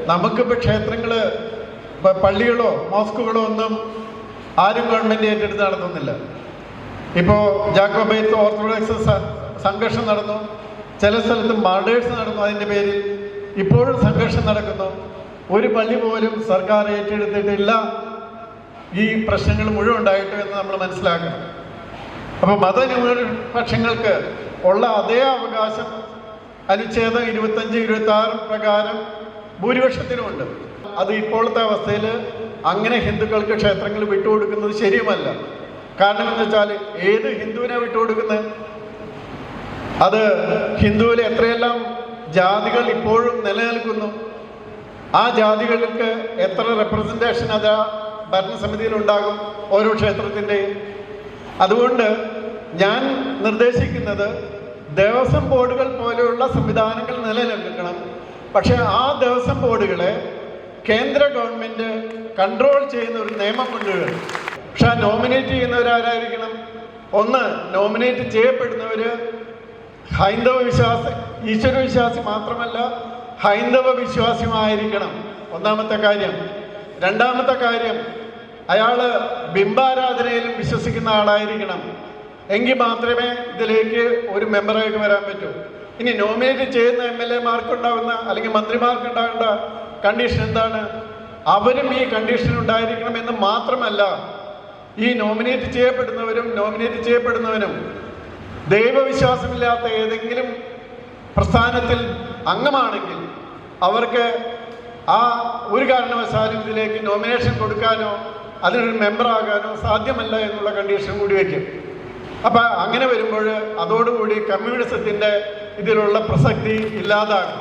നമുക്കിപ്പോൾ ക്ഷേത്രങ്ങൾ, പള്ളികളോ മോസ്കുകളോ ഒന്നും ആരും ഗവൺമെൻറ് ഏറ്റെടുത്ത് നടത്തുന്നില്ല. ഇപ്പോൾ ജാക്കോബൈറ്റ് ഓർത്തഡോക്സ് സംഘർഷം നടന്നു, ചില സ്ഥലത്ത് മർഡേഴ്സ് നടന്നു, അതിൻ്റെ പേരിൽ ഇപ്പോഴും സംഘർഷം നടക്കുന്നു. ഒരു പള്ളി പോലും സർക്കാർ ഏറ്റെടുത്തിട്ടില്ല ഈ പ്രശ്നങ്ങൾ മുഴുവൻ ഉണ്ടായിട്ടു എന്ന് നമ്മൾ മനസ്സിലാക്കണം. അപ്പോൾ മതന്യൂനപക്ഷങ്ങൾക്ക് ഉള്ള അതേ അവകാശം അനുച്ഛേദം 25-26 പ്രകാരം ഭൂരിപക്ഷത്തിനുമുണ്ട്. അത് ഇപ്പോഴത്തെ അവസ്ഥയിൽ അങ്ങനെ ഹിന്ദുക്കൾക്ക് ക്ഷേത്രങ്ങൾ വിട്ടുകൊടുക്കുന്നത് ശരിയുമല്ല. കാരണം എന്ന് വെച്ചാൽ ഏത് ഹിന്ദുവിനെ വിട്ടുകൊടുക്കുന്നത്? അത് ഹിന്ദുവിൽ എത്രയെല്ലാം ജാതികൾ ഇപ്പോഴും നിലനിൽക്കുന്നു. ആ ജാതികൾക്ക് എത്ര റെപ്രസെൻറ്റേഷൻ അത് ഭരണസമിതിയിൽ ഉണ്ടാകും ഓരോ ക്ഷേത്രത്തിൻ്റെയും. അതുകൊണ്ട് ഞാൻ നിർദ്ദേശിക്കുന്നത് ദേവസ്വം ബോർഡുകൾ പോലെയുള്ള സംവിധാനങ്ങൾ നിലനിൽക്കണം. പക്ഷേ ആ ദേവസ്വം ബോർഡുകളെ കേന്ദ്ര ഗവൺമെൻറ് കൺട്രോൾ ചെയ്യുന്ന ഒരു നിയമം കൊണ്ടുവരും. പക്ഷെ നോമിനേറ്റ് ചെയ്യുന്നവരാരായിരിക്കണം? ഒന്ന്, നോമിനേറ്റ് ചെയ്യപ്പെടുന്നവർ ഹൈന്ദവ വിശ്വാസി, ഈശ്വര വിശ്വാസി മാത്രമല്ല ഹൈന്ദവ വിശ്വാസിയുമായിരിക്കണം. ഒന്നാമത്തെ കാര്യം. രണ്ടാമത്തെ കാര്യം, അയാൾ ബിംബാരാധനയിലും വിശ്വസിക്കുന്ന ആളായിരിക്കണം. എങ്കിൽ മാത്രമേ ഇതിലേക്ക് ഒരു മെമ്പറായിട്ട് വരാൻ പറ്റൂ. ഇനി നോമിനേറ്റ് ചെയ്യുന്ന MLA-മാർക്കുണ്ടാകുന്ന അല്ലെങ്കിൽ മന്ത്രിമാർക്കുണ്ടാകേണ്ട കണ്ടീഷൻ എന്താണ്? അവരും ഈ കണ്ടീഷൻ ഉണ്ടായിരിക്കണമെന്ന് മാത്രമല്ല, ഈ നോമിനേറ്റ് ചെയ്യപ്പെടുന്നവനും ദൈവവിശ്വാസമില്ലാത്ത ഏതെങ്കിലും പ്രസ്ഥാനത്തിൽ അംഗമാണെങ്കിൽ അവർക്ക് ആ ഒരു കാരണവശാലും ഇതിലേക്ക് നോമിനേഷൻ കൊടുക്കാനോ അതിനൊരു മെമ്പറാകാനോ സാധ്യമല്ല എന്നുള്ള കണ്ടീഷൻ കൂടി വയ്ക്കും. അപ്പം അങ്ങനെ വരുമ്പോൾ അതോടുകൂടി കമ്മ്യൂണിസത്തിൻ്റെ ഇതിലുള്ള പ്രസക്തി ഇല്ലാതാകും.